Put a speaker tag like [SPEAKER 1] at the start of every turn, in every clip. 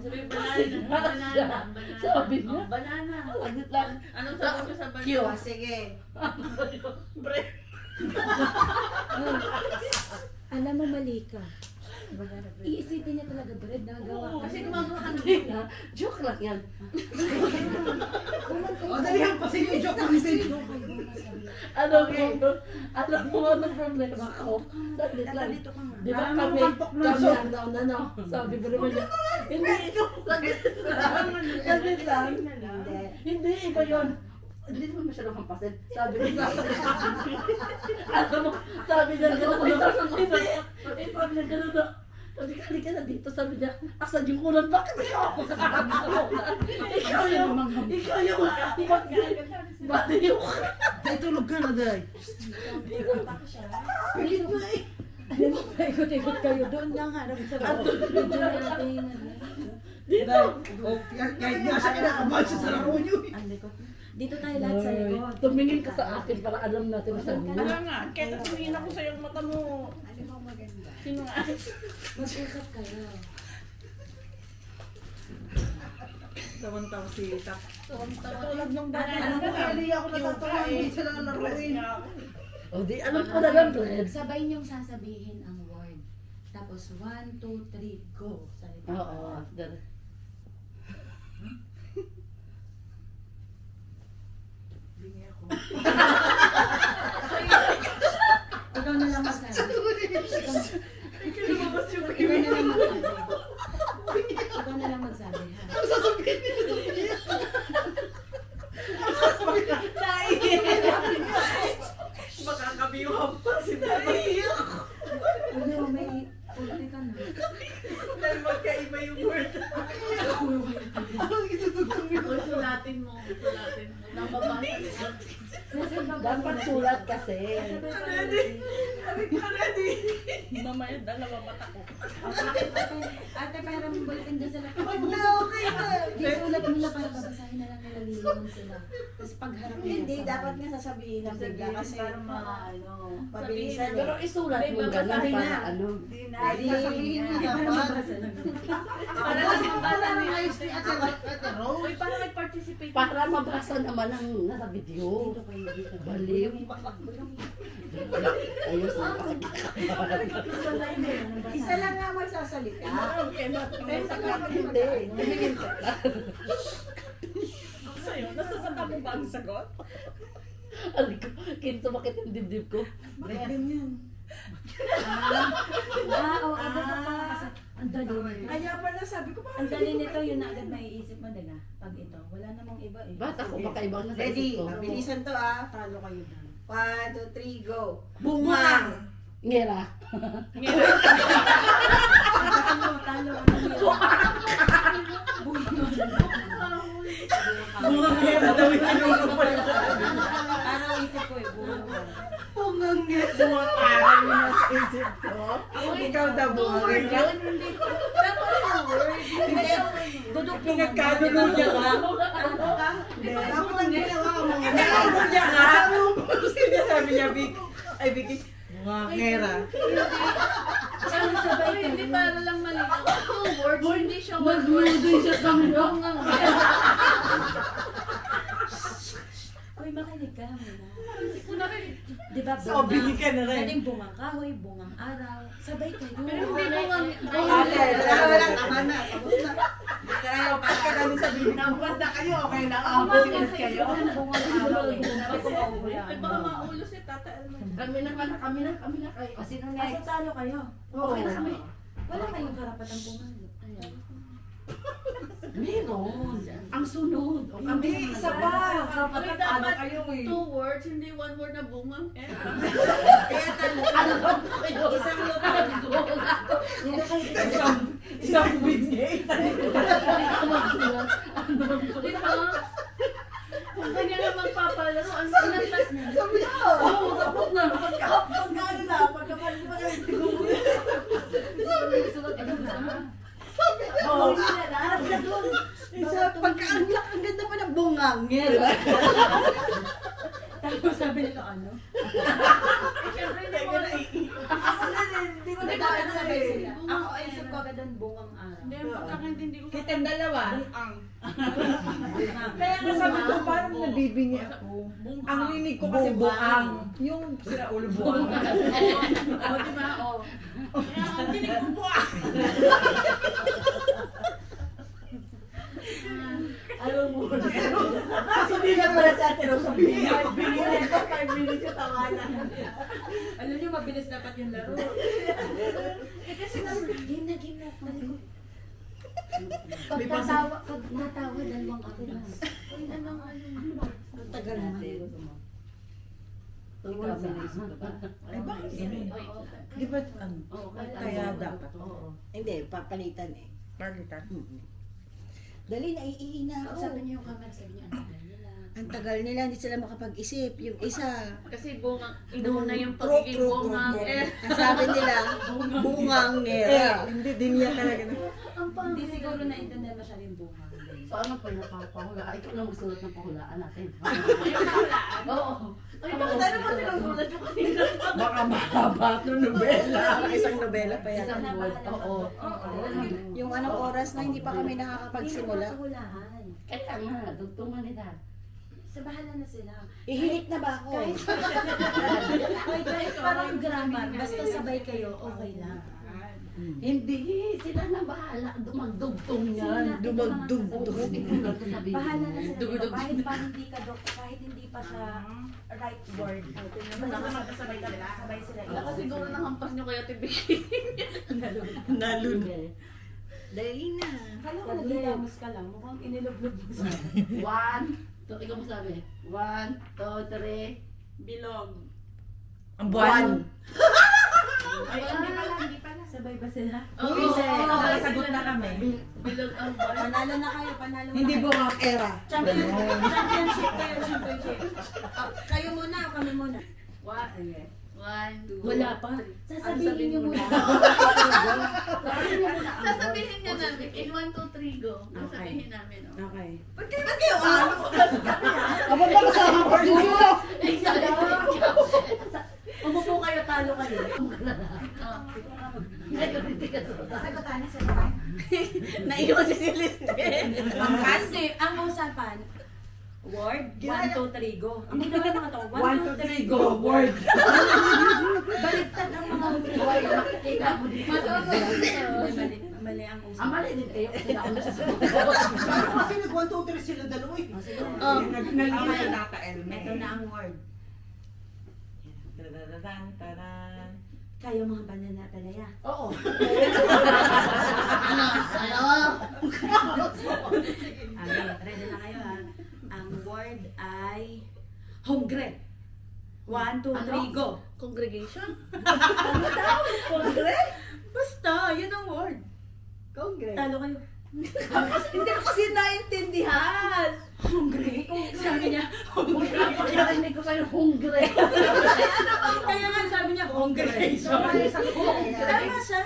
[SPEAKER 1] Sabi, banana.
[SPEAKER 2] Sabi niya.
[SPEAKER 1] Banana.
[SPEAKER 2] Lagit lang.
[SPEAKER 1] Anong sabi ko sa banana?
[SPEAKER 2] Q.
[SPEAKER 3] Sige.
[SPEAKER 1] Bre.
[SPEAKER 4] Alam mo, mali ka. Iisipin niya talaga, bread, nagawa ka.
[SPEAKER 1] Kasi gumagawa ka ng
[SPEAKER 2] Hindi na. Joke lang yan.
[SPEAKER 3] O, dalihan pa sige. Joke lang sa'yo.
[SPEAKER 2] Alam mo anong problema ko? Saglit lang. Di ba kami ano, sabi ko naman niya, hindi, saglit lang. Hindi, iba yun. Hindi naman masyadong kampasin. Sabi ko, alam mo, sabi niya gano'n, hindi, sabi niya gano'n na, sabi ka, halika na dito, sabi niya, asan yung kulan, bakit ikaw? Ikaw yung, baliw ka.
[SPEAKER 3] Day, tulog ka na, Day.
[SPEAKER 2] Pilit mo eh.
[SPEAKER 4] Alam mo, paikot-ikot kayo. Doon lang harap sa video natin.
[SPEAKER 2] Dito.
[SPEAKER 3] Kahit nga siya kinakabahan siya sa laro niyo.
[SPEAKER 4] Dito tayo lahat sa likod.
[SPEAKER 2] Tumingin ka sa akin para alam natin na sabi
[SPEAKER 1] Kaya nga, kaya tumingin ako sa'yo ang mata mo. Sino nga?
[SPEAKER 4] Mag-usap kayo.
[SPEAKER 3] Tawan-tawa si Tak.
[SPEAKER 1] Tulad nung dati.
[SPEAKER 3] Ano ko, kaya ako natatawa. Hindi sila laruin.
[SPEAKER 2] O di, alam ko na lang, Fred.
[SPEAKER 4] Sabay niyong sasabihin ang word. Tapos 1, 2, 3, go. Salita.
[SPEAKER 2] Oo, after.
[SPEAKER 3] Bingi ako.
[SPEAKER 4] Ikaw na lang magsabi. Ikaw na lang magsabi. Ikaw na lang magsabi, ha?
[SPEAKER 3] Ano sasabihin niya? Makakabiwang pa si Day.
[SPEAKER 4] Ano, may ulti ka na.
[SPEAKER 3] Dahil magkaiba yung word. Ang itutugtong yun.
[SPEAKER 1] Sulatin mo. Nababasa.
[SPEAKER 2] Dapat sulat kasi.
[SPEAKER 3] Ready?
[SPEAKER 1] Mamaya, dalawa mata ko.
[SPEAKER 4] Ate, parang bulletin dyan sa laptop
[SPEAKER 3] Pag
[SPEAKER 4] mo.
[SPEAKER 3] na okay na.
[SPEAKER 4] Isulat nila para babasahin na lang nila, lilungan sila. Tapos pagharap nila
[SPEAKER 5] Hindi,
[SPEAKER 4] sa-
[SPEAKER 5] dapat nga sasabihin ng bigla kasi
[SPEAKER 1] para mga
[SPEAKER 5] ano, mabilisan
[SPEAKER 2] Pero
[SPEAKER 5] eh.
[SPEAKER 2] isulat mo gano'n
[SPEAKER 5] Sabi
[SPEAKER 2] para
[SPEAKER 5] na.
[SPEAKER 2] ano.
[SPEAKER 3] Hindi na.
[SPEAKER 5] Hindi.
[SPEAKER 3] Sasabihin niya dapat.
[SPEAKER 1] Para lang yung bala
[SPEAKER 3] Para
[SPEAKER 1] niya.
[SPEAKER 3] ayos ni Ate Rose.
[SPEAKER 1] Uy, para nag-participate.
[SPEAKER 2] Para mabasa naman ang nasa video. Baliw. Ayos na
[SPEAKER 5] Isa lang nga magsasalita.
[SPEAKER 3] Pero sa kapag
[SPEAKER 2] Hindi. Tumingin ka.
[SPEAKER 1] Sa'yo, nasasaka mo ba ang sagot?
[SPEAKER 2] Alam ko, kinsumakit yung dibdib ko.
[SPEAKER 5] Ganyan.
[SPEAKER 4] Oo, agad pa pa kasi ang dali nito.
[SPEAKER 5] Kaya pala sabi ko,
[SPEAKER 4] Ang dali nito, yun na agad maiisip mo, diba? Pag ito, wala namang iba eh.
[SPEAKER 2] Bata ko, baka ibang nasa
[SPEAKER 5] ready?
[SPEAKER 2] isip ko.
[SPEAKER 5] Bilisan to ah.
[SPEAKER 4] Talo kayo na.
[SPEAKER 5] 1, 2, 3, go.
[SPEAKER 3] Bungang.
[SPEAKER 2] Ngera.
[SPEAKER 4] Talo, talo.
[SPEAKER 3] Bungang hera daw yung tinulog pa yun.
[SPEAKER 4] Parang isip ko eh, buong.
[SPEAKER 3] Bungang hera. Bungang araw yung nasa isip ko. Ikaw daw bungang hera.
[SPEAKER 4] Dudok
[SPEAKER 3] Pinagkadulo niya ka. Dapat ang ginawa mo. Ano niya ka? Sabi niya, Vic. Ay, Vicky. Bungang hera.
[SPEAKER 4] Saan sabay ka?
[SPEAKER 1] Hindi para lang malinaw. 2 words, hindi siya 1 word.
[SPEAKER 2] Magludoy siya sa mga.
[SPEAKER 4] Uy, makinig ka muna.
[SPEAKER 1] Hindi ko narinig.
[SPEAKER 4] Di ba,
[SPEAKER 3] Sabi ka na rin.
[SPEAKER 4] Pwedeng bungang kahoy, bungang araw. Sabay kayo.
[SPEAKER 1] Pero hindi mo nga.
[SPEAKER 3] Ate, wala, tama na. Tapos na. Hindi kayo, pagka kami sabihin, nabukas na kayo, okay na
[SPEAKER 4] Bungang
[SPEAKER 3] kayo.
[SPEAKER 4] bungang araw eh.
[SPEAKER 1] Sabi ko, ay baka maulo si Tata Elman.
[SPEAKER 2] Kami na kayo. O, sino
[SPEAKER 4] Kasi
[SPEAKER 2] next?
[SPEAKER 4] talo kayo.
[SPEAKER 2] Okay na kami.
[SPEAKER 4] Wala kayong karapatang pumalo. Ayan.
[SPEAKER 2] Meron. Ang sunod. O, kami
[SPEAKER 3] Hindi,
[SPEAKER 2] naman.
[SPEAKER 3] isa pa.
[SPEAKER 1] Uy,
[SPEAKER 3] Ano
[SPEAKER 1] dapat
[SPEAKER 3] kayo eh.
[SPEAKER 1] 2 words, hindi 1 word na bungang.
[SPEAKER 3] Kaya talo.
[SPEAKER 2] Alam ko kayo.
[SPEAKER 3] Isang lupa.
[SPEAKER 4] Hindi kayo.
[SPEAKER 3] Isang bigay.
[SPEAKER 2] Magsulat.
[SPEAKER 1] Di ba? Kung ganyan na magpapalaro, ang sinantas na.
[SPEAKER 3] Sabi niya.
[SPEAKER 2] Oo, tapos na.
[SPEAKER 3] Pagkano na, pagkapalito pa kayo. Sabi niya.
[SPEAKER 2] Oo.
[SPEAKER 3] Harap na doon. Isa, pagkaanlak, ang ganda pa ng bungangir.
[SPEAKER 4] Tapos sabi nito ano?
[SPEAKER 1] Siyempre, hindi mo
[SPEAKER 3] Ako na din, hindi ko na
[SPEAKER 4] Dapat sabay
[SPEAKER 3] eh.
[SPEAKER 4] sila. Ako ay isip ko agad ang bungang araw.
[SPEAKER 1] Hindi, pagkakaintindi ko
[SPEAKER 3] Kita ang dalawa.
[SPEAKER 5] Ang.
[SPEAKER 3] Kaya nga sabi ko, parang nabibingi ako. Ang rinig ko kasi buang. Yung sira ulo buang.
[SPEAKER 1] Oo, di ba? Oo.
[SPEAKER 3] Kaya ang rinig ko buang.
[SPEAKER 2] Alam mo, kasi hindi na pala sa atin sa binigyan ko 5 minutes yung tawanan.
[SPEAKER 1] Alam niyo, mabilis dapat yung laro.
[SPEAKER 4] Game na, talikod. Pag natawa, dalawang ako na. Uy, anong ang tagal naman.
[SPEAKER 3] Ay, bakit ganun? Di ba ano? Kaya dapat.
[SPEAKER 5] Hindi, papalitan eh.
[SPEAKER 3] Palitan.
[SPEAKER 5] Dali, naiihi na ako.
[SPEAKER 4] Sabi niyo yung camera, sabi niyo, ang tagal nila.
[SPEAKER 5] Ang tagal nila, hindi sila makapag-isip. Yung isa,
[SPEAKER 1] Kasi inuuna yung pagiging bunga.
[SPEAKER 5] ang sabi nila, bungangera.
[SPEAKER 3] Hindi, din niya talaga.
[SPEAKER 4] Ang pangit. Hindi siguro naintindihan masyado yung bunga.
[SPEAKER 2] So ano pa yung napapahulaan? Ikaw lang magsulat ng pahulaan natin.
[SPEAKER 1] Ayun na wala.
[SPEAKER 2] Oo.
[SPEAKER 1] Ay, bakit ano ba sinusulat yung kanina?
[SPEAKER 3] Baka mahaba ito nobela.
[SPEAKER 5] Isang nobela pa yan.
[SPEAKER 2] Isang word. Oo.
[SPEAKER 5] Yung anong oras na hindi pa kami nakakapagsimula.
[SPEAKER 4] Pahulaan.
[SPEAKER 2] Kaya nga, dugtungan nila.
[SPEAKER 4] Sa bahala na sila.
[SPEAKER 5] Ihilik na ba ako?
[SPEAKER 4] Kahit parang grammar, basta sabay kayo, okay lang.
[SPEAKER 2] Hindi, sila na bahala. Dumagdugtong yan.
[SPEAKER 5] Dumagdugtong.
[SPEAKER 4] Bahala na sila. Kahit pa hindi ka doktor, kahit hindi pa siya right word. Basta
[SPEAKER 1] Magkasabay ka sila.
[SPEAKER 4] sabay sila.
[SPEAKER 1] Baka siguro nahampas niyo kaya tibigin.
[SPEAKER 5] Nalun. Dali na.
[SPEAKER 4] Kala ko nagilamos ka lang, mukhang inilog-log mo sa
[SPEAKER 2] Ikaw mo sabi. 1, 2, 3.
[SPEAKER 1] Bilog.
[SPEAKER 3] Ang buwan.
[SPEAKER 1] Ay, hindi pala.
[SPEAKER 4] sabay ba sila?
[SPEAKER 1] Oo,
[SPEAKER 3] Sagot na kami.
[SPEAKER 1] Bilog ang buwan.
[SPEAKER 4] Panalo na kayo, panalo na
[SPEAKER 3] Hindi
[SPEAKER 4] kayo.
[SPEAKER 3] buwang era.
[SPEAKER 4] Championship kayo, championship. Kayo muna, kami muna.
[SPEAKER 1] One, two,
[SPEAKER 4] Wala pa.
[SPEAKER 1] three.
[SPEAKER 4] Sasabihin niyo muna.
[SPEAKER 1] Sasabihin niya namin. In 1, 2, 3, go. Sasabihin namin. Oh.
[SPEAKER 5] Okay.
[SPEAKER 3] Ba't kayo ano?
[SPEAKER 5] Aba ba kasama ko dito?
[SPEAKER 4] Umupo kayo, talo kayo.
[SPEAKER 5] Sagutan na sila. Naiwan si Celeste.
[SPEAKER 4] Kasi, ang usapan, word, 1, 2, 3, go. Ang mga mga to, 1, 2, 3, go.
[SPEAKER 3] Word.
[SPEAKER 4] Baliktad ang mga word.
[SPEAKER 2] Kita mo dito.
[SPEAKER 4] Mali ang usapan.
[SPEAKER 2] Ang mali din kayo kasi nauna siya sa
[SPEAKER 5] Kasi nag-1, 2, 3 sila dalawa eh.
[SPEAKER 4] Sige na.
[SPEAKER 3] Nalina sa Tata Elme.
[SPEAKER 4] Ito na ang word.
[SPEAKER 3] Tadadadang, tadan.
[SPEAKER 4] Kayo mga pananatalaya.
[SPEAKER 2] Oo.
[SPEAKER 4] Okay, ready na kayo ha. Ang word ay hungry. 1, 2, 3, go.
[SPEAKER 1] Congregation?
[SPEAKER 4] Hungry? Basta, yun ang word.
[SPEAKER 5] Congress.
[SPEAKER 4] Talo kayo.
[SPEAKER 5] Hindi ko kasi naintindihan.
[SPEAKER 4] Hungry? Sabi niya, hungry.
[SPEAKER 2] Narinig ko kayo hungry.
[SPEAKER 4] Kaya nga sabi niya, hungry. Tama siya.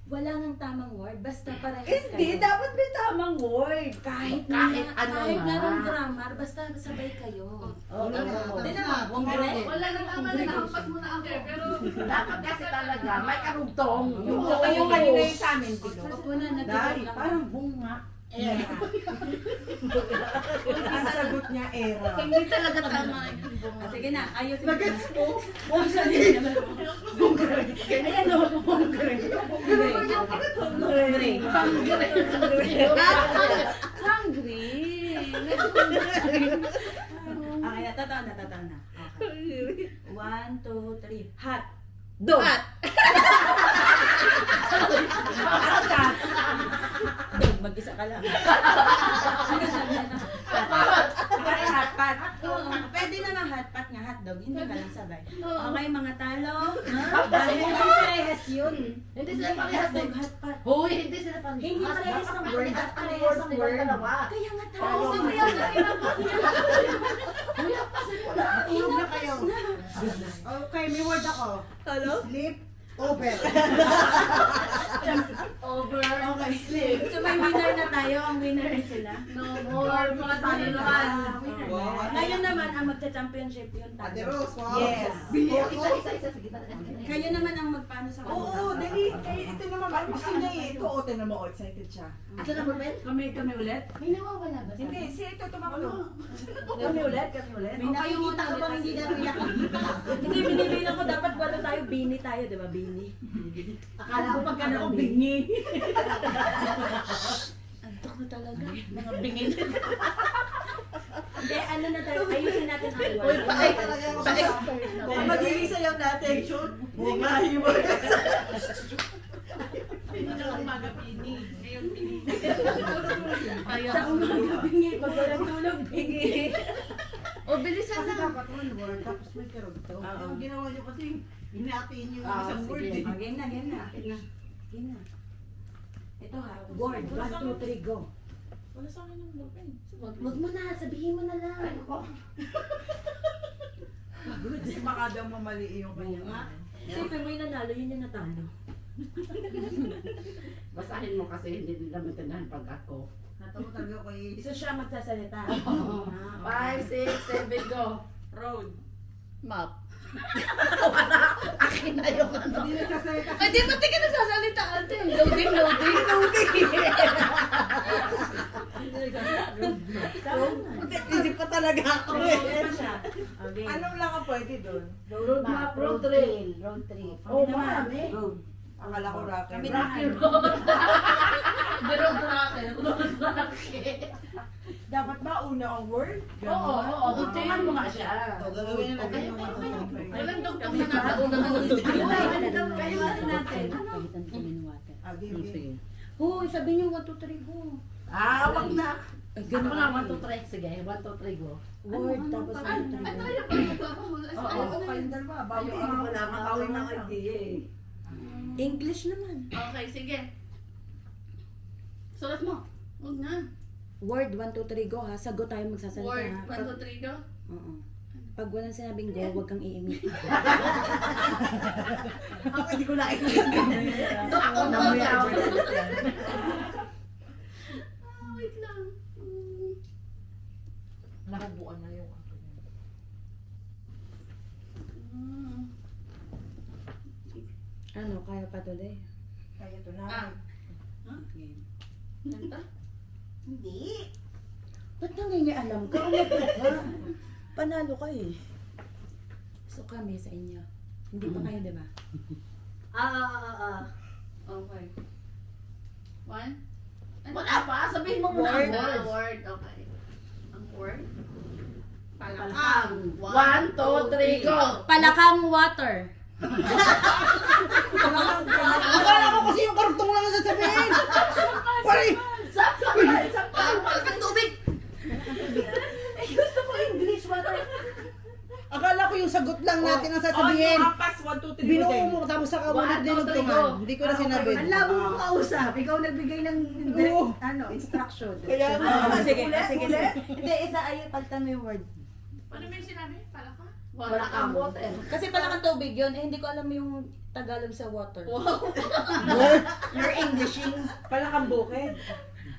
[SPEAKER 4] Wala nang tamang word, basta parehas
[SPEAKER 5] Hindi,
[SPEAKER 4] kayo.
[SPEAKER 5] dapat may tamang word.
[SPEAKER 4] Kahit
[SPEAKER 2] Kahit
[SPEAKER 4] na,
[SPEAKER 2] ano
[SPEAKER 4] kahit
[SPEAKER 2] nga.
[SPEAKER 4] na ng grammar, basta sabay kayo.
[SPEAKER 5] Hindi
[SPEAKER 4] naman, hungry.
[SPEAKER 1] Wala nang tama na nakampas mo na ako. Pero
[SPEAKER 2] Dapat kasi talaga may karugtong.
[SPEAKER 3] Yung kanina yung sa amin.
[SPEAKER 4] Opo na,
[SPEAKER 3] Dahil
[SPEAKER 4] nagtutulak lang.
[SPEAKER 3] parang bunga. Ang sagot niya era.
[SPEAKER 1] hindi talaga tama yung bunga.
[SPEAKER 4] Sige na, ayusin
[SPEAKER 3] Nagets mo?
[SPEAKER 4] Huwag siya din naman. Ayan o, hungry. Hungry.
[SPEAKER 1] Hungry.
[SPEAKER 4] Okay, natatawa na. Okay. 1, 2, 3, hot.
[SPEAKER 5] Do.
[SPEAKER 4] Dog, mag-isa ka lang. Ano sabi niya na? Hotpot. Pwede na ng hotpot nga, hotdog. Hindi ka lang sabay. Okay, mga talo.
[SPEAKER 5] Kasi hindi parehas yun.
[SPEAKER 2] Hindi sila parehas
[SPEAKER 4] Hotdog,
[SPEAKER 2] din.
[SPEAKER 4] hotpot.
[SPEAKER 2] Hoy, hindi sila parehas.
[SPEAKER 5] Hindi parehas ng word.
[SPEAKER 2] Dapat
[SPEAKER 5] Parehas ng word.
[SPEAKER 2] dalawa.
[SPEAKER 4] Kaya nga
[SPEAKER 2] Oo,
[SPEAKER 4] talo.
[SPEAKER 2] kaya nga Kuya, pasin mo na.
[SPEAKER 5] Tulog na kayo. Okay, may word ako.
[SPEAKER 4] Hello?
[SPEAKER 5] Sleep over.
[SPEAKER 1] Over.
[SPEAKER 4] Okay, sleep. So may winner na tayo. tayo, ang winner rin sila.
[SPEAKER 1] No more, mga talo naman.
[SPEAKER 4] Ngayon naman, ang magcha-championship yung
[SPEAKER 3] Ate
[SPEAKER 4] talo.
[SPEAKER 3] Rose, wow.
[SPEAKER 4] Yes.
[SPEAKER 2] Isa. Sige,
[SPEAKER 4] Kayo naman ang magpaano sa kanila.
[SPEAKER 3] Oo, dali. Ito naman, ay gusto niya eh. Ito, o, tingnan mo, excited siya.
[SPEAKER 2] Asa na po, Ben?
[SPEAKER 4] Kami ulit?
[SPEAKER 1] May nawawala ba?
[SPEAKER 3] Hindi, si ito tumakbo.
[SPEAKER 4] Kami ulit?
[SPEAKER 5] May nakikita ka bang hindi namin nakikita?
[SPEAKER 4] Hindi, binibilang ko dapat wala tayo, bini tayo, di ba? Bini. Akala ko pagka ako bingi.
[SPEAKER 2] Antok na talaga.
[SPEAKER 4] Mga bingin. Hindi, ano na tayo, ayusin natin ang
[SPEAKER 2] Uy,
[SPEAKER 4] word.
[SPEAKER 2] paay.
[SPEAKER 3] Ang magiging sayaw natin, shoot. Bungahi mo.
[SPEAKER 4] Sa umaga bingi, pag walang tulog, bingi.
[SPEAKER 1] O, bilisan na.
[SPEAKER 3] Dapat one word, tapos may karugto. Ang ginawa niyo kasi, hinatiin yung isang word eh.
[SPEAKER 4] Game na. Game na. Ito ha, word, 1, 2, 3, go.
[SPEAKER 2] Wag mo na, sabihin mo na lang.
[SPEAKER 3] Kasi baka daw mamali yung kanya.
[SPEAKER 4] Siyempre mo yung nanalo, yun yung natalo.
[SPEAKER 2] Basahin mo kasi hindi nila maintindihan pag ako.
[SPEAKER 3] Natawa talaga ko eh.
[SPEAKER 4] Isa siya magsasalita.
[SPEAKER 2] 5, 6, 7, go.
[SPEAKER 3] Road.
[SPEAKER 1] Map.
[SPEAKER 2] Akin na yung ano.
[SPEAKER 3] Hindi nagsasalita.
[SPEAKER 1] Ay, di ba tingin nagsasalita ate? Loading.
[SPEAKER 3] Isip pa talaga ako eh.
[SPEAKER 4] Ano siya? Okay.
[SPEAKER 3] Anong lang ang pwede doon?
[SPEAKER 2] Road map, road trail.
[SPEAKER 5] Road trip.
[SPEAKER 2] Oh, marami.
[SPEAKER 3] Road. Akala ko rocket.
[SPEAKER 4] Kami
[SPEAKER 1] Rocky
[SPEAKER 4] naman.
[SPEAKER 1] Road. The road rocket. Road rocket.
[SPEAKER 3] Dapat ba una ang word?
[SPEAKER 2] Oo. Tutungan mo nga siya.
[SPEAKER 3] Gagawin na natin yung mga
[SPEAKER 1] Walang dugtong na nasa una na dugtong.
[SPEAKER 4] Kayo natin.
[SPEAKER 3] Ah, game.
[SPEAKER 2] Hoy, sabihin niyo 1, 2, 3, go. Wag na. Ako na, 1, 2, 3. Sige, 1, 2, 3, go.
[SPEAKER 4] Word, tapos 1, 2, 3,
[SPEAKER 1] Ay,
[SPEAKER 4] go.
[SPEAKER 1] tayo pa rin nagpapahula.
[SPEAKER 3] Oo, kayong dalawa. Bawi ang wala kang bawi ng idea eh.
[SPEAKER 4] English naman.
[SPEAKER 1] Okay, sige. Sulat mo. Huwag na.
[SPEAKER 4] Word, 1, 2, 3, go ha. Sagot tayo magsasalita
[SPEAKER 1] Word.
[SPEAKER 4] ha.
[SPEAKER 1] 1, 2, 3, go.
[SPEAKER 4] Oo. Pag walang sinabing go, huwag kang iimik.
[SPEAKER 3] Ako hindi ko naiintindihan.
[SPEAKER 2] Ako na
[SPEAKER 1] Ah, wait lang.
[SPEAKER 3] Nakabuan na yung ako.
[SPEAKER 4] Ano, kaya pa tuloy?
[SPEAKER 3] Kaya ito na.
[SPEAKER 1] Ah.
[SPEAKER 4] Game.
[SPEAKER 1] Ganda.
[SPEAKER 3] Hindi.
[SPEAKER 4] Ba't nangingialam ka? Ano ka? Panalo ka eh. So kami sa inyo. Hindi pa kayo, di ba?
[SPEAKER 1] Okay. 1.
[SPEAKER 2] Wala pa, sabihin mo muna ang word.
[SPEAKER 1] Word. Okay. Ang word.
[SPEAKER 2] Palakang. 1, 2, 3, go.
[SPEAKER 4] Palakang water.
[SPEAKER 3] Akala ko kasi yung karugtong lang ang sasabihin. Pare!
[SPEAKER 1] Palakang tubig.
[SPEAKER 4] Gusto ko English water.
[SPEAKER 3] Akala ko yung sagot lang natin ang sasabihin.
[SPEAKER 4] Oh, pass 1, 2, 3.
[SPEAKER 3] Binuo mo tapos saka mo
[SPEAKER 2] 1, 2, 3,
[SPEAKER 3] dinugtungan.
[SPEAKER 2] go.
[SPEAKER 3] Hindi ko na sinabi.
[SPEAKER 5] Ang labo mo kausap. Ikaw nagbigay ng
[SPEAKER 3] Oo.
[SPEAKER 5] instruction.
[SPEAKER 3] Kaya nga.
[SPEAKER 4] Sige. Hindi, isa ayaw, palitan mo yung word.
[SPEAKER 1] Ano ba yung sinabi? Palaka?
[SPEAKER 2] Palakang water.
[SPEAKER 4] Kasi pala kang tubig yun, eh hindi ko alam yung Tagalog sa water.
[SPEAKER 1] Wow.
[SPEAKER 5] You're Englishing.
[SPEAKER 3] Pala kang bukid.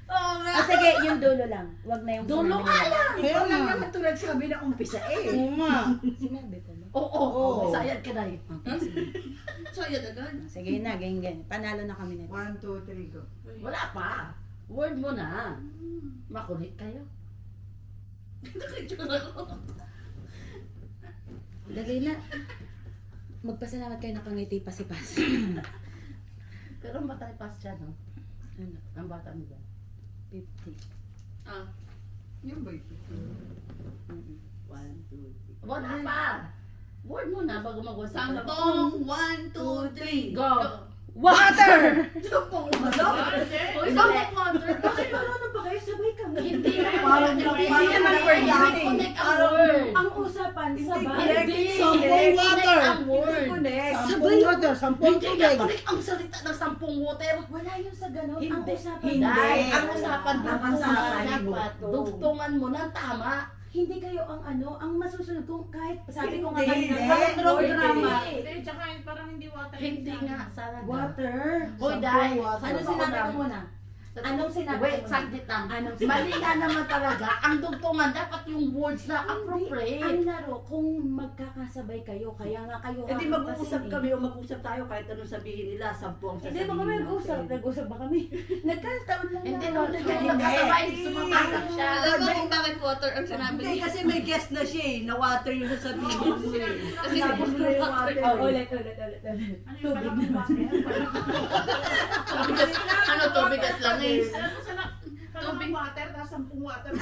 [SPEAKER 1] Oo nga.
[SPEAKER 4] Sige, yung dulo lang. Wag na yung
[SPEAKER 2] Dulo
[SPEAKER 4] sinabi
[SPEAKER 2] ka
[SPEAKER 4] nila.
[SPEAKER 2] lang.
[SPEAKER 3] Kaya
[SPEAKER 5] Ikaw lang
[SPEAKER 3] nga.
[SPEAKER 5] naman tulad sabi na umpisa eh.
[SPEAKER 3] Oo nga.
[SPEAKER 4] Sinabi ko ba?
[SPEAKER 2] Oo.
[SPEAKER 3] Oo.
[SPEAKER 2] Sayad ka na eh.
[SPEAKER 4] Okay, sige.
[SPEAKER 1] So, yun agad.
[SPEAKER 4] Sige na, ganyan. Panalo na kami nito.
[SPEAKER 3] 1, 2, 3, go.
[SPEAKER 2] Wala pa. Word mo na. Makulit kayo.
[SPEAKER 4] Dali na. Magpasalamat kayo nakangiti pasipas.
[SPEAKER 2] Pero ang bata pass siya, no?
[SPEAKER 4] Ano?
[SPEAKER 2] Ang bata mo ba?
[SPEAKER 4] 50.
[SPEAKER 1] Ah.
[SPEAKER 3] Yung ba ito?
[SPEAKER 2] 1, 2, 3. Wala pa. Word mo na bago mag-usap.
[SPEAKER 1] Sampung. 1, 2, 3.
[SPEAKER 2] Go.
[SPEAKER 4] Water!
[SPEAKER 1] Sampung. Uy, sampung water.
[SPEAKER 5] Bakit marunong ba kayo? Sabay kami.
[SPEAKER 2] Hindi
[SPEAKER 3] Parang
[SPEAKER 2] hindi
[SPEAKER 3] parang
[SPEAKER 2] naman
[SPEAKER 3] parang
[SPEAKER 2] word.
[SPEAKER 3] parang
[SPEAKER 2] Hindi connect ang word.
[SPEAKER 5] Ang usapan, sabay.
[SPEAKER 2] Hindi.
[SPEAKER 3] Sampung water.
[SPEAKER 2] Ang word.
[SPEAKER 5] Connect.
[SPEAKER 3] Sampung water, sampung
[SPEAKER 2] Hindi
[SPEAKER 3] tubig.
[SPEAKER 2] ka connect ang salita ng 10 water.
[SPEAKER 5] Wala yung sa ganon. Ang
[SPEAKER 2] Hindi.
[SPEAKER 5] usapan.
[SPEAKER 3] Hindi.
[SPEAKER 2] Dahil ang usapan
[SPEAKER 3] Ang
[SPEAKER 2] dugtungan
[SPEAKER 3] usapan,
[SPEAKER 2] dapat. Dugtungan mo ng tama.
[SPEAKER 5] Hindi kayo ang ano, ang masusunod kung kahit sabi ko nga
[SPEAKER 3] Hindi.
[SPEAKER 5] kanina, kahit drama.
[SPEAKER 1] Hindi, tsaka parang hindi water.
[SPEAKER 2] Hindi nga sana.
[SPEAKER 5] Water.
[SPEAKER 2] Hoy, dahil.
[SPEAKER 5] Ano sinabi ko muna?
[SPEAKER 2] Anong sinabi
[SPEAKER 1] Wait,
[SPEAKER 2] mo?
[SPEAKER 1] saglit lang.
[SPEAKER 2] Anong
[SPEAKER 1] Mali nga naman talaga. Ang dugtungan, dapat yung words na appropriate.
[SPEAKER 2] Ang laro, kung magkakasabay kayo, kaya nga kayo
[SPEAKER 6] Eh di mag-uusap
[SPEAKER 2] hahatasin
[SPEAKER 6] kami o mag-usap tayo kahit anong sabihin nila, 10 ang sasabihin
[SPEAKER 2] Hindi ba kami nag-usap?
[SPEAKER 6] natin.
[SPEAKER 2] Nag-usap ba kami? Nagkataon lang
[SPEAKER 1] Hindi,
[SPEAKER 2] na.
[SPEAKER 1] no, nagkakasabay, sumapatak siya.
[SPEAKER 5] Alam mo kung bakit water ang sinabi
[SPEAKER 6] Hindi,
[SPEAKER 5] niya?
[SPEAKER 6] kasi may guest na siya eh, na-water yung sasabihin mo eh.
[SPEAKER 5] Kasi
[SPEAKER 6] Tapos mo na yung water
[SPEAKER 2] Oh,
[SPEAKER 6] eh.
[SPEAKER 2] ulit.
[SPEAKER 1] Tubig naman. Ano, tubig at langis.
[SPEAKER 3] Tubig water, tapos 10 water.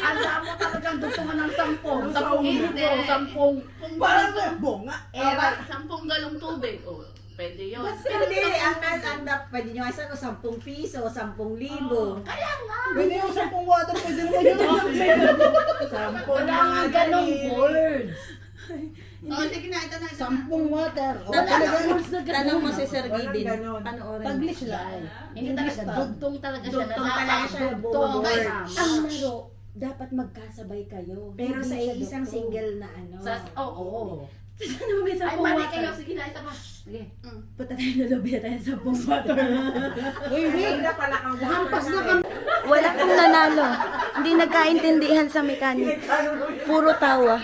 [SPEAKER 1] Alam mo talagang dugtungan ng 10. 10
[SPEAKER 3] Hindi.
[SPEAKER 1] litro, 10.
[SPEAKER 3] Parang may bunga.
[SPEAKER 1] Era, 10 galong tubig. O, pwede yun.
[SPEAKER 4] Hindi, ang pwede nyo isa ko 10 piso, 10,000.
[SPEAKER 3] Pwede yung 10 water, pwede naman yun. 10
[SPEAKER 1] Wala nga ganong words.
[SPEAKER 5] Oh, sige na, ito na.
[SPEAKER 3] 10 water. O,
[SPEAKER 4] Tanong mo si Sir Gidin.
[SPEAKER 3] ganon.
[SPEAKER 4] Ano oras?
[SPEAKER 3] Taglish lang.
[SPEAKER 1] Hindi talaga, dugtong talaga siya.
[SPEAKER 4] Dugtong talaga siya,
[SPEAKER 1] Dugtong.
[SPEAKER 4] words.
[SPEAKER 2] Ang laro, dapat magkasabay kayo.
[SPEAKER 5] Pero sa
[SPEAKER 2] Hindi
[SPEAKER 5] isang
[SPEAKER 2] dugtong.
[SPEAKER 5] single na ano.
[SPEAKER 1] Oo.
[SPEAKER 2] Ano may
[SPEAKER 1] Ay,
[SPEAKER 2] sampung
[SPEAKER 1] mali
[SPEAKER 2] water?
[SPEAKER 1] kayo. Sige na, isa pa. Sige.
[SPEAKER 2] Punta tayo na lobby na tayo sa sampung water.
[SPEAKER 3] Uy, wait.
[SPEAKER 4] Hindi pala ang
[SPEAKER 3] Hampas na kami.
[SPEAKER 5] Wala pong nanalo. Hindi nagkaintindihan sa mekanik. Puro tawa.